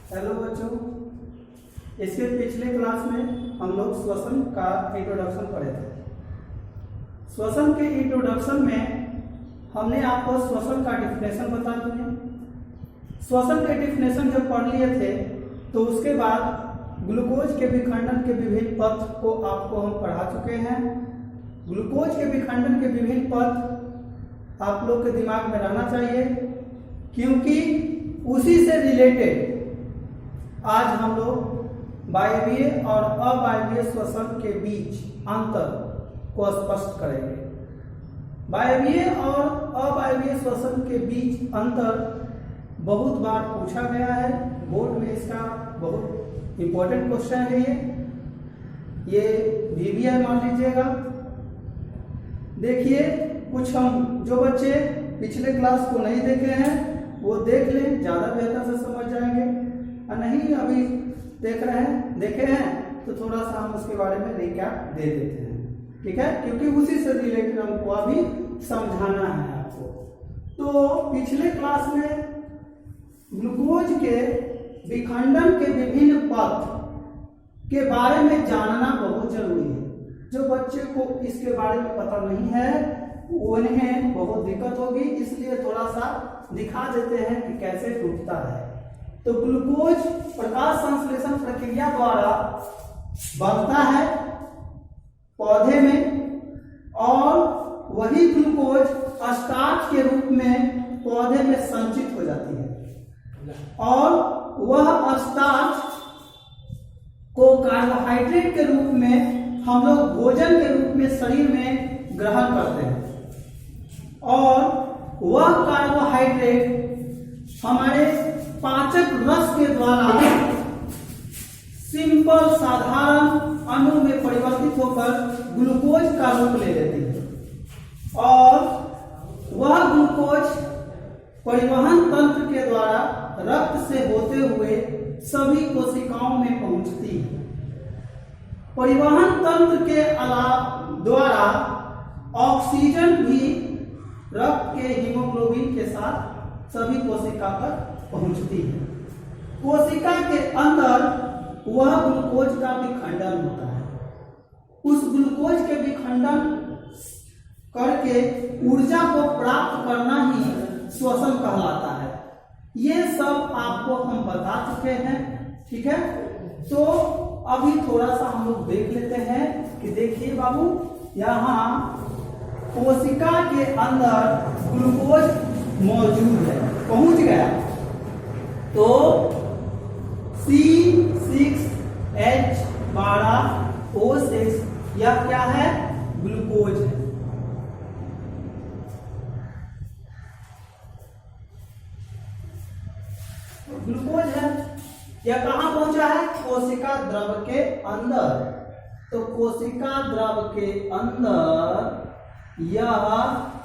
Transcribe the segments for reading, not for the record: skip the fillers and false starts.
Hello बच्चों, इसके पिछले क्लास में हम लोग श्वसन का इंट्रोडक्शन पढ़े थे। श्वसन के इंट्रोडक्शन में हमने आपको श्वसन का डिफिनेशन बता दिया। श्वसन के डिफिनेशन जब पढ़ लिए थे तो उसके बाद ग्लूकोज के विखंडन के विभिन्न पथ को आपको हम पढ़ा चुके हैं। ग्लूकोज के विखंडन के विभिन्न पथ आप लोग के दिमाग में रहना चाहिए, क्योंकि उसी से रिलेटेड आज हम लोग वायवीय और अवायवीय श्वसन के बीच अंतर को स्पष्ट करेंगे। वायवीय और अवायवीय श्वसन के बीच अंतर बहुत बार पूछा गया है, बोर्ड में इसका बहुत इंपॉर्टेंट क्वेश्चन है। ये VBI मान लीजिएगा। देखिए, कुछ हम जो बच्चे पिछले क्लास को नहीं देखे हैं वो देख लें, ज्यादा बेहतर से समझ जाएंगे। और नहीं अभी देखे हैं तो थोड़ा सा हम उसके बारे में रिकैप दे देते हैं, ठीक है, क्योंकि उसी से रिलेटेड हमको अभी समझाना है आपको। तो पिछले क्लास में ग्लूकोज के विखंडन के विभिन्न पथ के बारे में जानना बहुत जरूरी है। जो बच्चे को इसके बारे में पता नहीं है उन्हें बहुत दिक्कत होगी, इसलिए थोड़ा सा दिखा देते हैं कि कैसे टूटता है। तो ग्लूकोज प्रकाश संश्लेषण प्रक्रिया द्वारा बनता है पौधे में, और वही ग्लूकोज स्टार्च के रूप में पौधे में संचित हो जाती है, और वह स्टार्च को कार्बोहाइड्रेट के रूप में हम लोग भोजन के रूप में शरीर में ग्रहण करते हैं, और वह कार्बोहाइड्रेट हमारे पाचक रस के द्वारा सिंपल साधारण अणु में परिवर्तित होकर ग्लूकोज का रूप ले लेती है, और वह ग्लूकोज परिवहन तंत्र के द्वारा रक्त से होते हुए सभी कोशिकाओं में पहुंचती है। परिवहन तंत्र के द्वारा ऑक्सीजन भी रक्त के हीमोग्लोबिन के साथ सभी कोशिका पर पहुंचती है। कोशिका के अंदर वह ग्लूकोज का विखंडन होता है। उस ग्लूकोज के विखंडन करके ऊर्जा को प्राप्त करना ही श्वसन कहलाता है। ये सब आपको हम बता चुके हैं, ठीक है। तो अभी थोड़ा सा हम लोग देख लेते हैं कि देखिए बाबू, यहाँ कोशिका के अंदर ग्लूकोज मौजूद है, पहुंच गया तो C6H12O6 यह क्या है? ग्लूकोज है। ग्लूकोज है। यह कहां पहुंचा है? कोशिका द्रव के अंदर। तो कोशिका द्रव के अंदर यह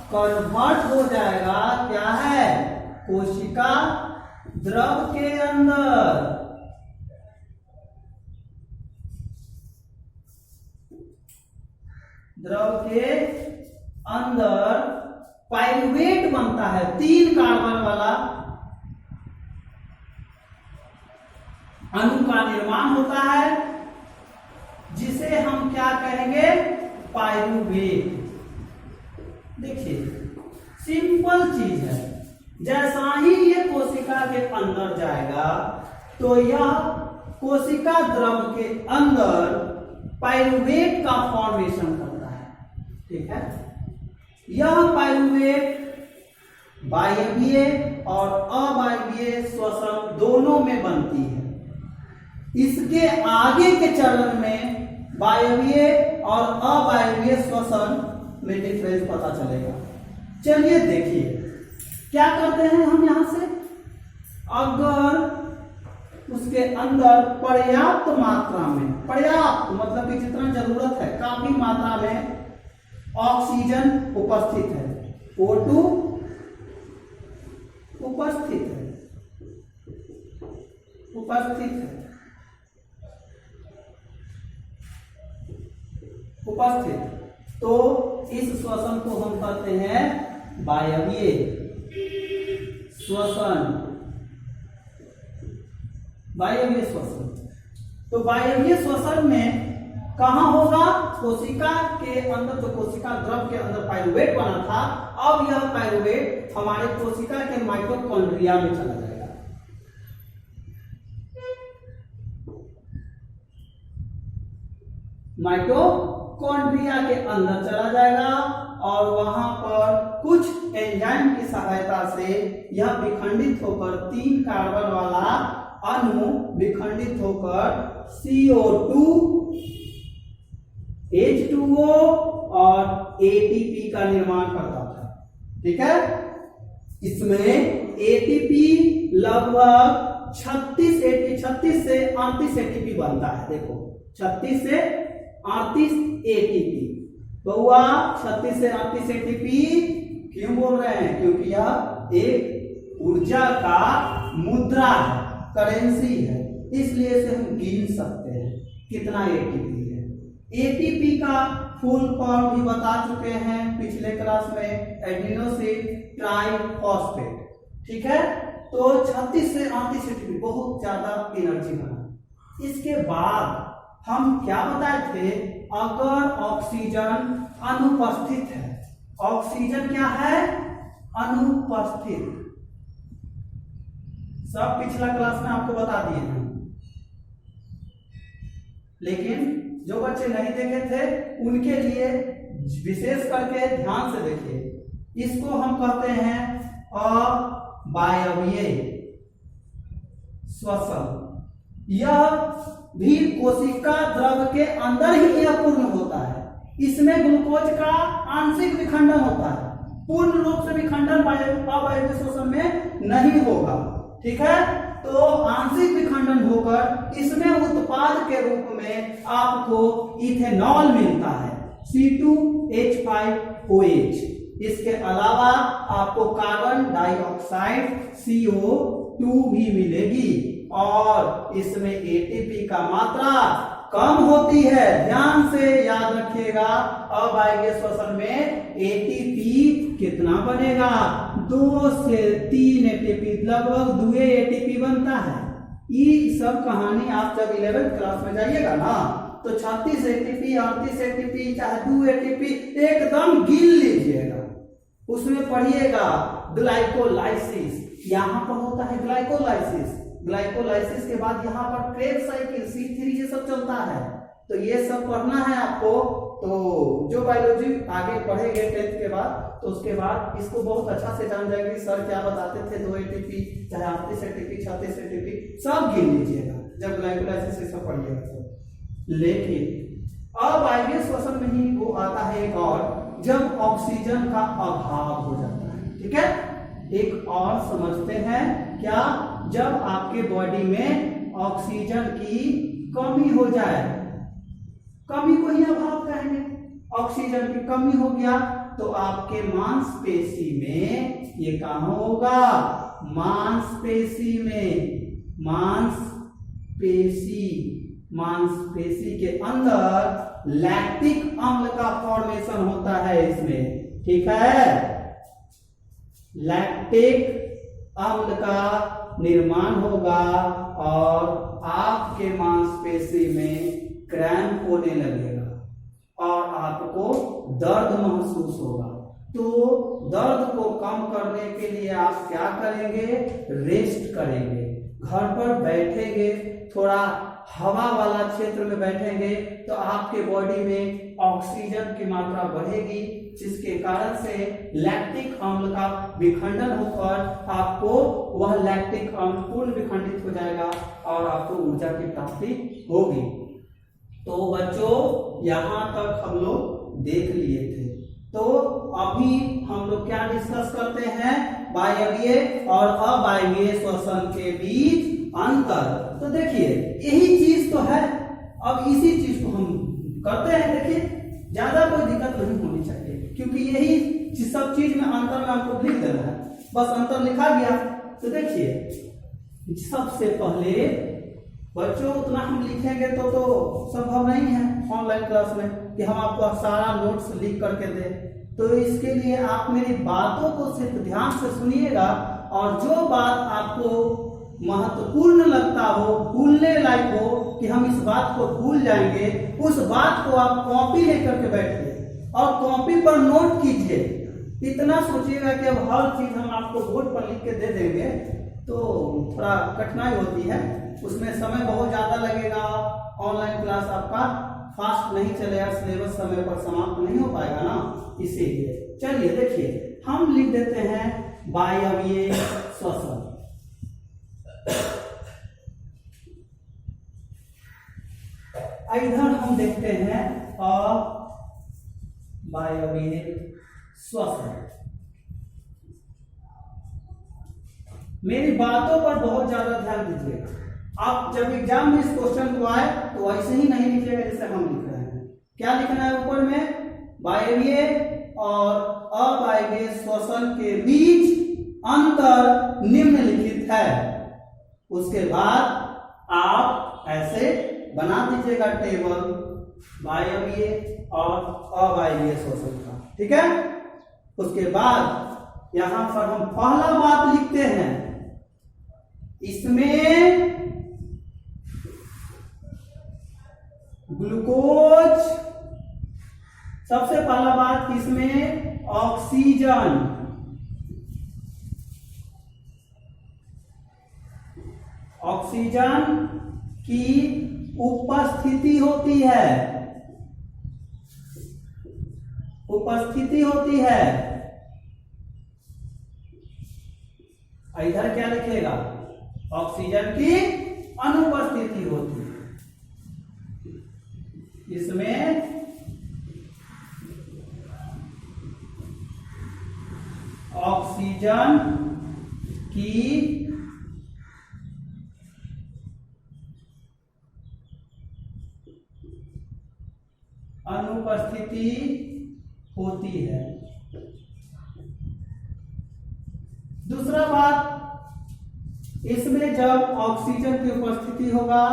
कन्वर्ट हो जाएगा, क्या है? कोशिका द्रव के अंदर। द्रव के अंदर पाइरुवेट बनता है, 3 कार्बन वाला अणु का निर्माण होता है, जिसे हम क्या कहेंगे? पाइरुवेट। देखिए, सिंपल चीज है। जैसा ही ये कोशिका के अंदर जाएगा तो यह कोशिका द्रव के अंदर पाइरुवेट का फॉर्मेशन करता है, ठीक है। यह पाइरुवेट वायवीय और अवायवीय श्वसन दोनों में बनती है। इसके आगे के चरण में वायवीय और अवायवीय श्वसन में डिफरेंस पता चलेगा। चलिए देखिए क्या करते हैं हम यहां से। अगर उसके अंदर पर्याप्त मात्रा में, पर्याप्त मतलब कि जितना जरूरत है, काफी मात्रा में ऑक्सीजन उपस्थित है, O2 उपस्थित है, तो इस श्वसन को हम कहते हैं वायवीय श्वसन। वायवीय श्वसन। तो वायवीय श्वसन में कहां होगा? कोशिका के अंदर, तो कोशिका द्रव के अंदर पाइरुवेट बना था, अब यह पाइरुवेट हमारे कोशिका के माइटोकॉन्ड्रिया में चला जाएगा। माइटोकॉन्ड्रिया के अंदर चला जाएगा और वहां पर कुछ एंजाइम की सहायता से यह विखंडित होकर 3 कार्बन वाला अणु विखंडित होकर CO2, H2O और ATP का निर्माण करता था। ठीक है, इसमें ATP लगभग 36 से 38 ATP बनता है। देखो 36 से 38 ATP बहुआ 36 से 38 ATP क्यों बोल रहे हैं? क्योंकि यह एक ऊर्जा का मुद्रा है, करेंसी है, इसलिए इसे हम गिन सकते हैं कितना ATP है। ATP का फुल फॉर्म भी बता चुके हैं पिछले क्लास में, एडिनोसिन ट्राइफॉस्फेट। ठीक है, तो 36 से 38 ATP बहुत ज्यादा एनर्जी बना। इसके बाद हम क्या बताए थे? अगर ऑक्सीजन अनुपस्थित है, ऑक्सीजन क्या है? अनुपस्थित। सब पिछला क्लास में आपको बता दिए हैं, लेकिन जो बच्चे नहीं देखे थे उनके लिए विशेष करके ध्यान से देखिए। इसको हम कहते हैं अवायवीय श्वसन। यह भी कोशिका द्रव के अंदर ही यह पूर्ण होता है। इसमें ग्लूकोज का आंशिक विखंडन होता है, पूर्ण रूप से विखंडन अवायवीय श्वसन में नहीं होगा। ठीक है, तो आंशिक विखंडन होकर इसमें उत्पाद के रूप में आपको इथेनॉल मिलता है, C2H5OH। इसके अलावा आपको कार्बन डाइऑक्साइड CO2 भी मिलेगी और इसमें ATP का मात्रा कम होती है। ध्यान से याद रखिएगा, अवायवीय श्वसन में ATP कितना बनेगा? 2 से 3 ATP, लगभग 2 ATP बनता है। ये सब कहानी आप जब 11th क्लास में जाइएगा ना, तो 36 ATP, 38 ATP, चाहे 2 ATP एकदम गिन लीजिएगा, उसमें पढ़िएगा ग्लाइकोलाइसिस। यहाँ पर होता है ग्लाइकोलाइसिस, ग्लाइकोलाइसिस के बाद यहाँ पर क्रेब साइकिल C3 ये सब चलता है, तो ये सब पढ़ना है आपको। तो जो बायोलॉजी आगे पढ़ेंगे 10th के बाद, तो उसके बाद इसको बहुत अच्छा से जान जाएंगे सर क्या बताते थे। 2 ATP, चाहे 38 ATP, 36 ATP सब गिन लीजिएगा जब ग्लाइकोलाइसिस ये सब पढ़िएगा सब। लेकिन अवायवीय श्वसन में ही वो आता है एक और, जब ऑक्सीजन का अभाव हो जाता है। ठीक है, एक और समझते हैं क्या? जब आपके बॉडी में ऑक्सीजन की कमी हो जाए, कमी को ही अभाव कहेंगे। ऑक्सीजन की कमी हो गया तो आपके मांसपेशी में ये कहां होगा? मांसपेशी में, मांसपेशी के अंदर लैक्टिक अम्ल का फॉर्मेशन होता है इसमें। ठीक है, लैक्टिक अम्ल का निर्माण होगा और आपके मांसपेशी में क्रैम्प होने लगेगा और आपको दर्द महसूस होगा। तो दर्द को कम करने के लिए आप क्या करेंगे? रेस्ट करेंगे, घर पर बैठेंगे, थोड़ा हवा वाला क्षेत्र में बैठेंगे, तो आपके बॉडी में ऑक्सीजन की मात्रा बढ़ेगी, जिसके कारण से लैक्टिक अम्ल का विखंडन होकर आपको वह लैक्टिक अम्ल पूर्ण विखंडित हो जाएगा और आपको ऊर्जा की प्राप्ति होगी। तो बच्चों यहाँ तक हम लोग देख लिए थे। तो अभी हम लोग क्या डिस्कस करते हैं? वायवीय और अवायवीय श्वसन के बीच अंतर। तो देखिए यही चीज तो है, अब इसी चीज को हम करते हैं। देखिए ज्यादा कोई दिक्कत नहीं होनी चाहिए, क्योंकि यही सब चीज में अंतर में आपको लिख देना है, बस अंतर लिखा गया। तो देखिए सबसे पहले बच्चों उतना हम लिखेंगे तो संभव नहीं है ऑनलाइन क्लास में कि हम आपको सारा नोट्स लिख करके दें। तो इसके लिए आप मेरी बातों को सिर्फ ध्यान से सुनिएगा और जो बात आपको महत्वपूर्ण लगता हो, भूलने लायक हो कि हम इस बात को भूल जाएंगे, उस बात को आप कॉपी लेकर के बैठिए और कॉपी पर नोट कीजिए। इतना सोचिएगा कि अब हर चीज हम आपको बोर्ड पर लिख के दे देंगे तो थोड़ा कठिनाई होती है, उसमें समय बहुत ज्यादा लगेगा, ऑनलाइन क्लास आपका फास्ट नहीं चलेगा, सिलेबस समय पर समाप्त नहीं हो पाएगा ना, इसीलिए। चलिए देखिए, हम लिख देते हैं वायवीय श्वसन। इधर हम देखते हैं अवायवीय श्वसन। मेरी बातों पर बहुत ज्यादा ध्यान दीजिएगा। आप जब एग्जाम में इस क्वेश्चन को आए तो ऐसे ही नहीं लिखिएगा जैसे हम लिख रहे हैं। क्या लिखना है ऊपर में? वायवीय और अवायवीय श्वसन के बीच अंतर निम्नलिखित है। उसके बाद आप ऐसे बना दीजिएगा टेबल वायवीय और अवायवीय श्वसन का, ठीक है। उसके बाद यहां पर हम पहला बात लिखते हैं, इसमें ग्लूकोज, सबसे पहला बात इसमें ऑक्सीजन, ऑक्सीजन की उपस्थिति होती है, उपस्थिति होती है। इधर क्या लिखेगा? ऑक्सीजन की अनुपस्थिति होती है। इसमें ऑक्सीजन की अनुपस्थिति होती है। दूसरा बात, इसमें जब ऑक्सीजन की उपस्थिति होगा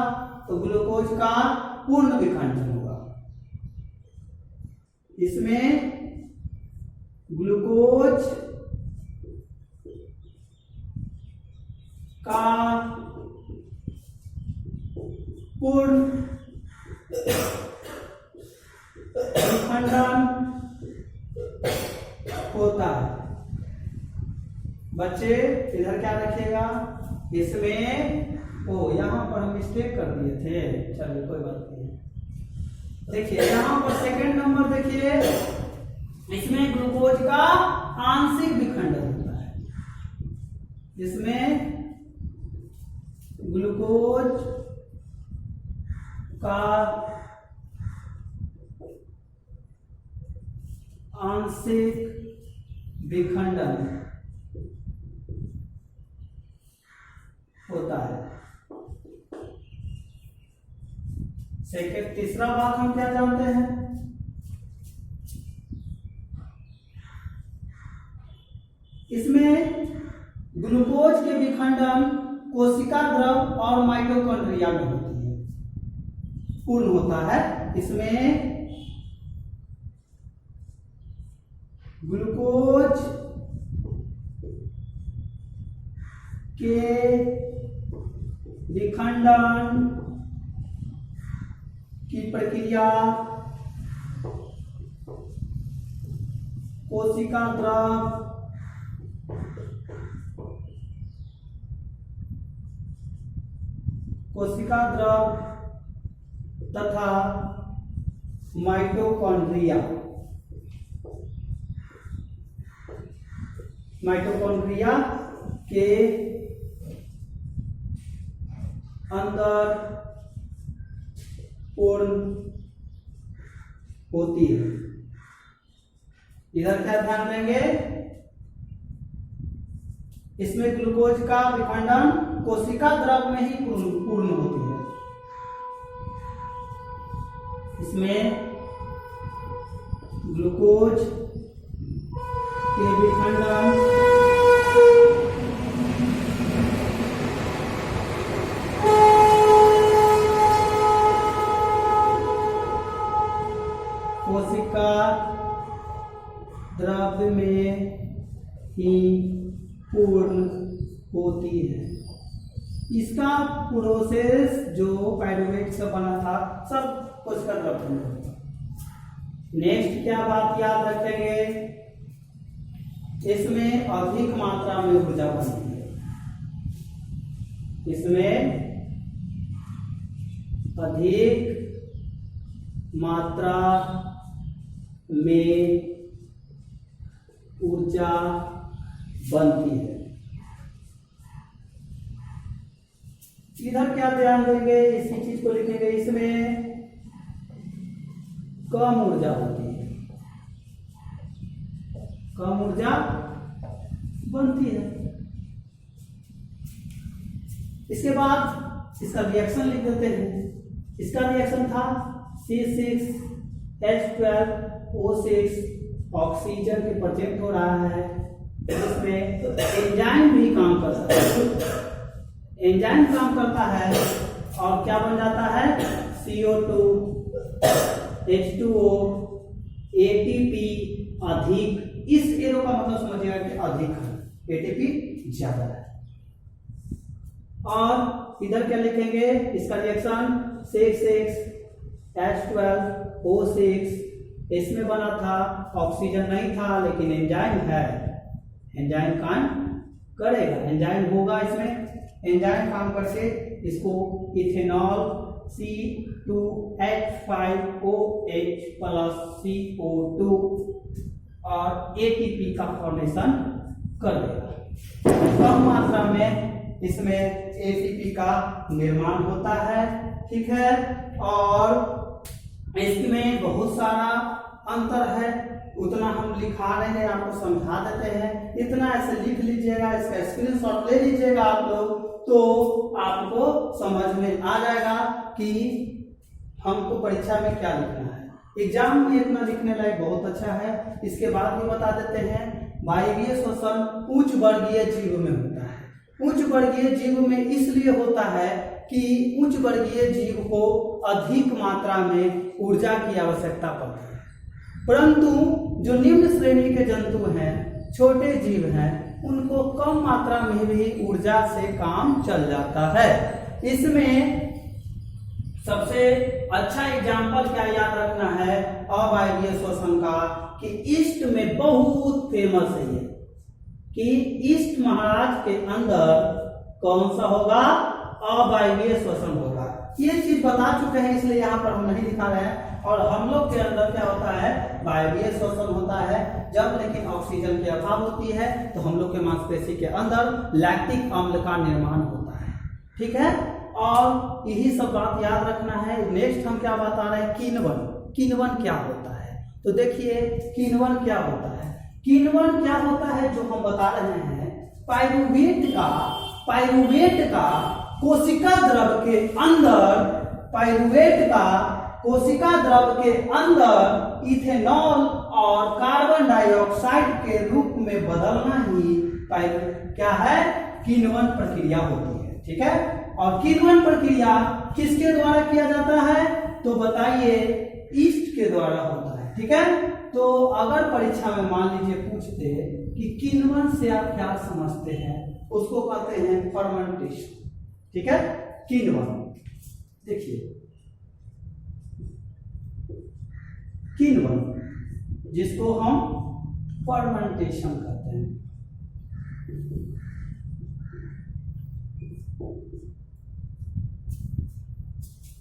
तो ग्लूकोज का पूर्ण विखंडन होगा। इसमें ग्लूकोज का पूर्ण विखंडन होता है। बच्चे इधर क्या रखिएगा? इसमें यहां पर हम मिस्टेक कर दिए थे, चलिए कोई बात नहीं। देखिए यहां पर सेकंड नंबर देखिए, इसमें ग्लूकोज का आंशिक विखंडन होता है। इसमें ग्लूकोज का आंशिक विखंडन होता है। सेकंड, तीसरा बात हम क्या जानते हैं? इसमें ग्लूकोज के विखंडन कोशिका द्रव और माइटोकॉन्ड्रिया में होती है, पूर्ण होता है। इसमें ग्लूकोज के विखंडन की प्रक्रिया कोशिका द्रव तथा माइटोकॉन्ड्रिया के अंदर पूर्ण होती है। इधर क्या ध्यान देंगे? इसमें ग्लूकोज का विखंडन कोशिका द्रव में ही पूर्ण होती है। इसमें ग्लूकोज के विखंडन कोशिका द्रव में ही पूर्ण होती है। इसका प्रोसेस जो पाइरूवेट से बना था सब उसका द्रव्यमान होगा। नेक्स्ट क्या बात याद रखेंगे, इसमें अधिक मात्रा में ऊर्जा बनती है, इसमें अधिक मात्रा में ऊर्जा बनती है। इधर क्या ध्यान देंगे, इसी चीज को लिखेंगे, इसमें कम ऊर्जा होती है, कम ऊर्जा बनती है। इसके बाद इसका रिएक्शन लिख देते हैं। इसका रिएक्शन था C6H12O6, ऑक्सीजन के प्रेजेंट हो रहा है, इसमें एंजाइम भी काम करता है, एंजाइम काम करता है और क्या बन जाता है CO2 H2O ATP अधिक। इस एरो का मतलब समझिएगा कि अधिक है, ATP ज्यादा है। और इधर क्या लिखेंगे, इसका रिएक्शन 6H12O6, इसमें बना था, ऑक्सीजन नहीं था लेकिन एंजाइम है, एंजाइम काम करेगा, एंजाइम होगा, इसमें एंजाइम काम करके इसको इथेनॉल C2H5OH प्लस CO2 और ATP का फॉर्मेशन कर देगा। कम मात्रा में इसमें ATP का निर्माण होता है, ठीक है। और इसमें बहुत सारा अंतर है, उतना हम लिखा रहे हैं, आपको समझा देते हैं। इतना ऐसे लिख लीजिएगा, इसका स्क्रीनशॉट ले लीजिएगा आप लोग, तो आपको समझ में आ जाएगा कि हमको परीक्षा में क्या लिखना है। एग्जाम में इतना लिखने लायक बहुत अच्छा है। इसके बाद भी बता देते हैं, वायवीय श्वसन उच्च वर्गीय जीव में होता है। उच्च वर्गीय जीव में इसलिए होता है कि उच्च वर्गीय जीव को अधिक मात्रा में ऊर्जा की आवश्यकता पड़ती है, परंतु जो निम्न श्रेणी के जंतु हैं, छोटे जीव हैं, उनको कम मात्रा में भी ऊर्जा से काम चल जाता है। इसमें सबसे अच्छा एग्जाम्पल क्या याद रखना है अवायवीय श्वसन का, कि ईस्ट में बहुत फेमस है ये, कि ईस्ट महाराज के अंदर कौन सा होगा, अवायवीय श्वसन होगा। ये चीज बता चुके हैं, इसलिए यहाँ पर हम नहीं दिखा रहे हैं। और हम लोग के अंदर क्या होता है, वायवीय श्वसन होता है जब लेकिन ऑक्सीजन की अभाव होती है, तो हम लोग के मांसपेशी के अंदर लैक्टिक अम्ल का निर्माण होता है, ठीक है। और यही सब बात याद रखना है। नेक्स्ट हम क्या बता रहे हैं, किण्वन। किण्वन क्या होता है, तो देखिए किण्वन क्या होता है। किण्वन क्या होता है जो हम बता रहे हैं, पाइरूवेट का कोशिका द्रव के अंदर, पाइरूवेट का कोशिका द्रव के अंदर इथेनॉल और कार्बन डाइऑक्साइड के रूप में बदलना ही क्या है, किण्वन प्रक्रिया होती है, ठीक है। और किण्वन प्रक्रिया किसके द्वारा किया जाता है, तो बताइए, ईस्ट के द्वारा होता है, ठीक है। तो अगर परीक्षा में मान लीजिए पूछते कि किण्वन से आप क्या समझते हैं, उसको कहते हैं फर्मेंटेशन, ठीक है। किण्वन देखिए, किण्वन जिसको हम फर्मेंटेशन कहते हैं,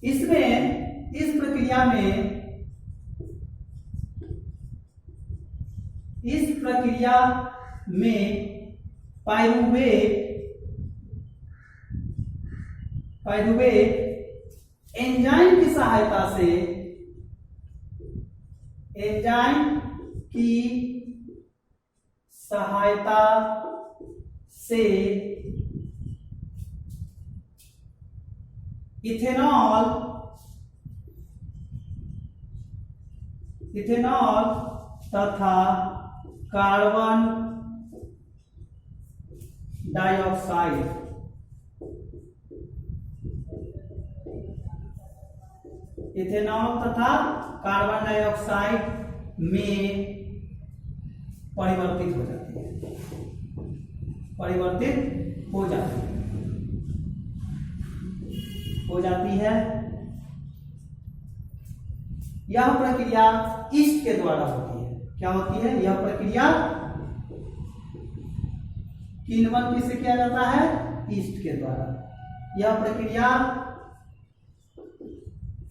इसमें इस प्रक्रिया में पाइरूवेट एंजाइम की सहायता से इथेनॉल तथा कार्बन डाइऑक्साइड में परिवर्तित हो जाती है, हो जाती है। यह प्रक्रिया ईस्ट के द्वारा होती है। क्या होती है? यह प्रक्रिया किण्वन किससे किया जाता है? ईस्ट के द्वारा। यह प्रक्रिया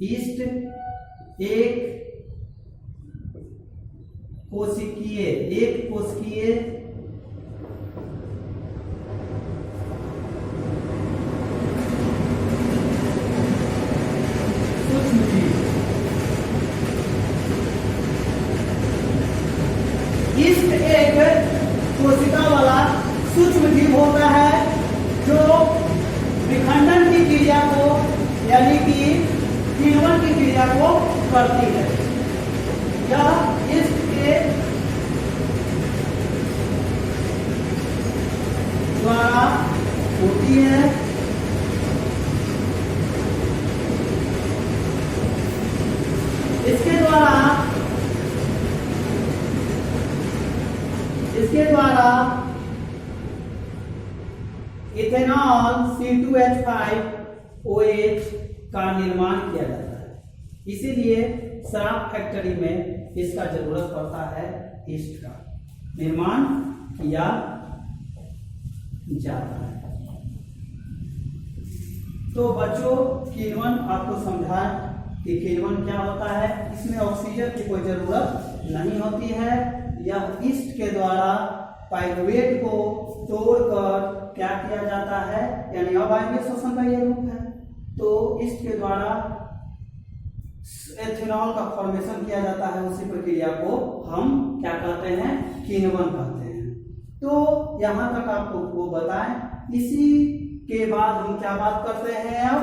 ईस्ट एक कोशिकीय सूक्ष्मजीव ईस्ट एक कोशिका वाला सूक्ष्मजीव होता है जो विखंडन की क्रिया को यानी कि किण्वन की क्रिया को करती है। यह ईस्ट के द्वारा होती है। इसके द्वारा इथेनॉल C2H5OH का निर्माण किया जाता है। इसीलिए शराब फैक्ट्री में इसका जरूरत पड़ता है। ईस्ट का निर्माण किया जाता है। तो बच्चों, किण्वन आपको समझा कि किण्वन क्या होता है। इसमें ऑक्सीजन की कोई जरूरत नहीं होती है। यह ईस्ट के द्वारा पाइरुवेट को तोड़कर क्या किया जाता है, यानी अवायवीय शोषण का यह रूप है। तो ईस्ट के द्वारा एथेनॉल का फॉर्मेशन किया जाता है। उसी प्रक्रिया को हम क्या कहते हैं? किण्वन कहते हैं। तो यहां तक आपको वो बताएं। इसी के बाद हम क्या बात करते हैं? अब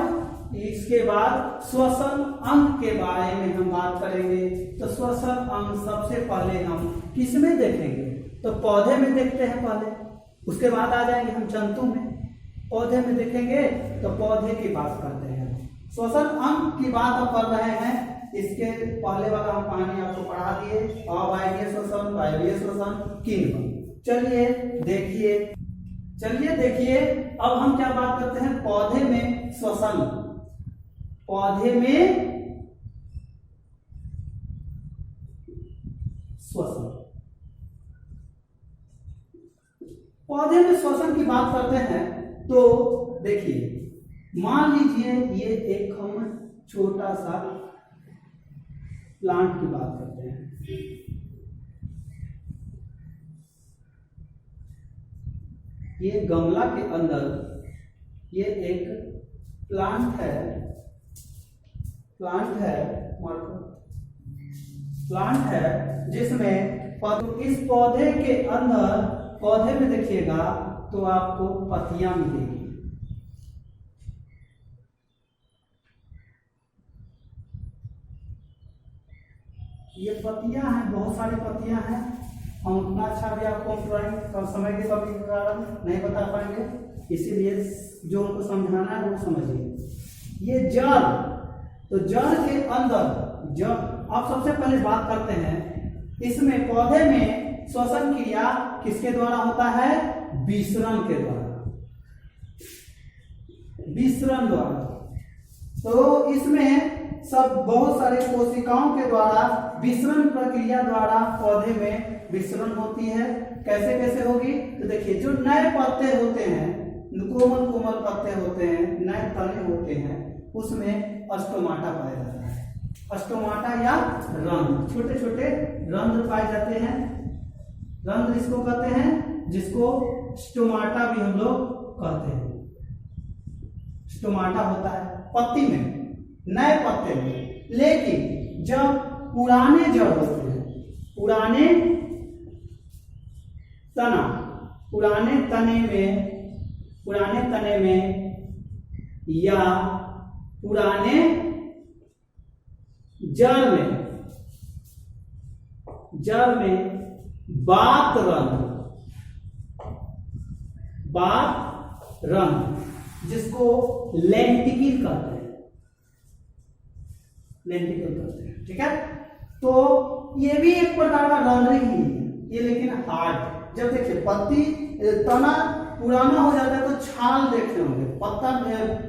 इसके बाद श्वसन अंग के बारे में हम बात करेंगे। तो श्वसन अंग सबसे पहले हम किसमें देखेंगे? तो पौधे में देखते हैं पहले, उसके बाद आ जाएंगे हम जंतु में। पौधे में देखेंगे तो पौधे की बात करते हैं। श्वसन अंग की बात अब कर रहे हैं। इसके पहले वाला हम कहानी आपको पढ़ा दिए, अवायवीय शोषण, वायवीय शोषण, किण्वन। चलिए देखिए अब हम क्या बात करते हैं? पौधे में श्वसन। पौधे में श्वसन की बात करते हैं। तो देखिए, मान लीजिए ये एक हम छोटा सा प्लांट की बात करते हैं। ये गमला के अंदर ये एक प्लांट है जिसमें इस पौधे के अंदर, पौधे में देखिएगा तो आपको पत्तियां मिलेगी। ये पत्तियां हैं, बहुत सारी पत्तियां हैं। हम उतना अच्छा भी आपको ड्राइंग कम समय के कमी के कारण नहीं बता पाएंगे, इसीलिए जो उनको समझाना है वो समझिए। ये जड़, तो जड़ के अंदर अब सबसे पहले बात करते हैं, इसमें पौधे में श्वसन क्रिया किसके द्वारा होता है? विसरण के द्वारा। तो इसमें सब बहुत सारे कोशिकाओं के द्वारा विसरण प्रक्रिया द्वारा पौधे में विसरण होती है। कैसे होगी? तो देखिए, जो नए पत्ते होते हैं, कोमल पत्ते होते हैं, नए तने होते हैं, उसमें स्टोमाटा पाया जाता है। स्टोमाटा या रंध्र, छोटे छोटे रंध्र पाए जाते हैं। रंध्र इसको कहते हैं, जिसको स्टोमाटा भी हम लोग कहते हैं। स्टोमाटा होता है पत्ती में, नए पत्ते में। लेकिन जब पुराने जड़ होते हैं, पुराने तने में या पुराने जड़ में बात रंध्र जिसको लेंटिकल कहते हैं, ठीक है। तो ये भी एक प्रकार का रंध्र ही है ये, लेकिन हार्ड। जब देखिए पत्ती तना पुराना हो जाता है तो छाल देखते होंगे, पत्ता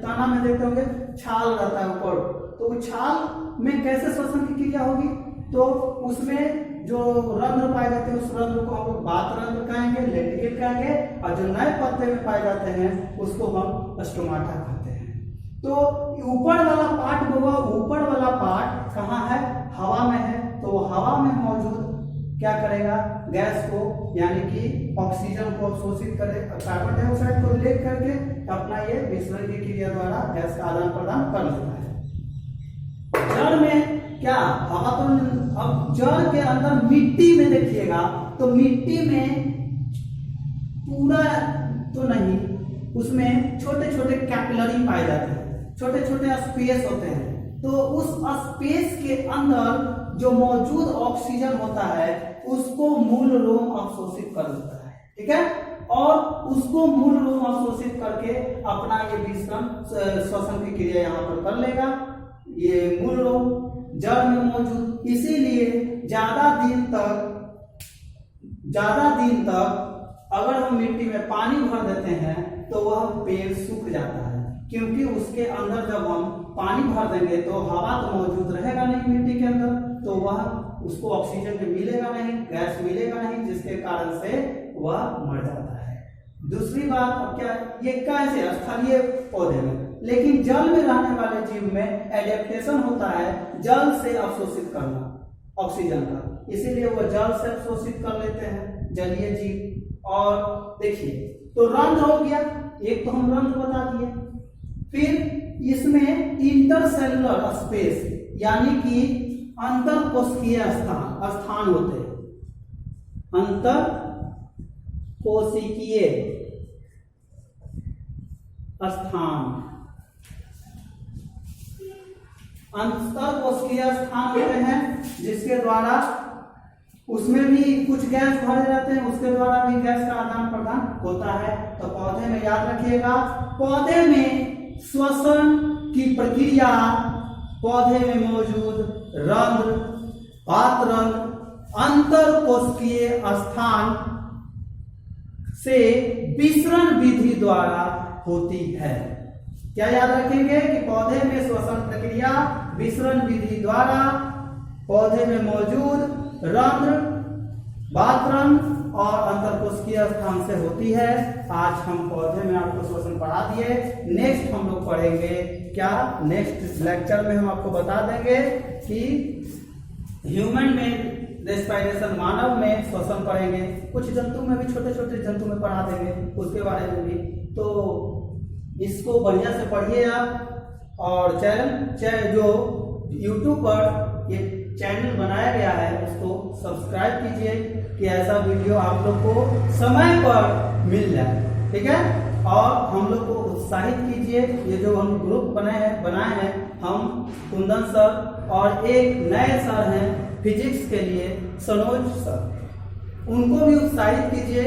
तना में देखते होंगे छाल रहता है ऊपर, तो वो छाल में कैसे श्वसन की क्रिया होगी, तो उसमें जो रंध्र पाए जाते हैं उस रंध्र को हम लोग बात रंध्र कहेंगे, लेंटिकल कहेंगे, और जो नए पत्ते में पाए जाते हैं उसको हम स्टोमाटा कहते हैं। तो ऊपर वाला पार्ट होगा, ऊपर वाला पार्ट कहाँ है, हवा में है, तो वो हवा में मौजूद क्या करेगा, गैस को यानी कि ऑक्सीजन को अवशोषित करे, कार्बन डाइऑक्साइड को ले करके अपना ये विसरण की क्रिया द्वारा गैस का आदान प्रदान कर लेता है। जड़ में क्या हवा, तो अब जड़ के अंदर मिट्टी में देखिएगा तो मिट्टी में पूरा तो नहीं, उसमें छोटे छोटे कैपिलरी पाए जाते हैं, छोटे छोटे स्पेस होते हैं, तो उस स्पेस के अंदर जो मौजूद ऑक्सीजन होता है उसको मूल रोम अवशोषित कर लेता है, ठीक है, और उसको मूल रोम अवशोषित करके अपना ये विसरण श्वसन की क्रिया यहाँ पर कर लेगा, ये मूल रोम जड़ में मौजूद। इसीलिए ज्यादा दिन तक अगर हम मिट्टी में पानी भर देते हैं तो वह पेड़ सूख जाता है, क्योंकि उसके अंदर जब हम पानी भर देंगे तो हवा तो मौजूद रहेगा नहीं मिट्टी के अंदर, तो वह उसको ऑक्सीजन मिलेगा नहीं, गैस मिलेगा नहीं, जिसके कारण से वह मर जाता है। दूसरी बात, अब क्या, ये कैसे स्थलीय पौधे में, लेकिन जल में रहने वाले जीव में एडेप्टेशन होता है जल से अवशोषित करना ऑक्सीजन का, इसीलिए वो जल से अवशोषित कर लेते हैं जलीय जीव। और देखिए, तो रंध्र हो गया, एक तो हम रंध्र बता दिए, फिर इसमें इंटरसेलुलर स्पेस यानी कि अंतर कोशिकीय स्थान होते हैं, अंतर कोशिकीय स्थान, अंतर कोशिकीय स्थान होते हैं, जिसके द्वारा उसमें भी कुछ गैस भरे रहते हैं, उसके द्वारा भी गैस का आदान प्रदान होता है। तो पौधे में याद रखिएगा, पौधे में श्वसन की प्रक्रिया, पौधे में मौजूद रंध्र, पात्ररंध्र, अंतर कोशिकीय स्थान से विसरण विधि द्वारा होती है। क्या याद रखेंगे कि पौधे में श्वसन प्रक्रिया विसरण विधि द्वारा पौधे में मौजूद रंध्र, पात्ररंध्र और अंतरकोशिकीय स्थान से होती है। आज हम पौधे में आपको श्वसन पढ़ा दिए, नेक्स्ट हम लोग पढ़ेंगे क्या, नेक्स्ट लेक्चर में हम आपको बता देंगे कि ह्यूमन में रेस्पिरेशन, मानव में श्वसन पढ़ेंगे, कुछ जंतु में भी, छोटे छोटे जंतु में पढ़ा देंगे उसके बारे में भी। तो इसको बढ़िया से पढ़िए आप, और चैनल जो YouTube पर ये चैनल बनाया गया है उसको सब्सक्राइब कीजिए कि ऐसा वीडियो आप लोग को समय पर मिल जाए, ठीक है। और हम लोग को उत्साहित कीजिए, ये जो हम ग्रुप बनाए हैं हम, कुंदन सर और एक नए सर हैं फिजिक्स के लिए, सनोज सर, उनको भी उत्साहित कीजिए,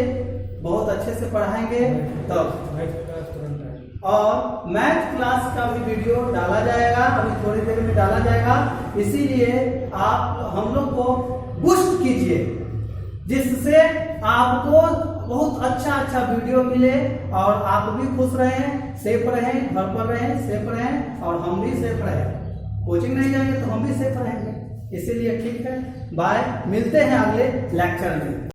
बहुत अच्छे से पढ़ाएंगे तब। और मैथ क्लास का भी वीडियो डाला जाएगा, अभी थोड़ी देर में डाला जाएगा, इसीलिए आप हम लोग को बूस्ट कीजिए, जिससे आपको बहुत अच्छा वीडियो मिले और आप भी खुश रहें, सेफ रहें, घर पर रहें, सेफ रहें, और हम भी सेफ रहें। कोचिंग नहीं जाएंगे तो हम भी सेफ रहेंगे, इसीलिए ठीक है, बाय, मिलते हैं अगले लेक्चर में।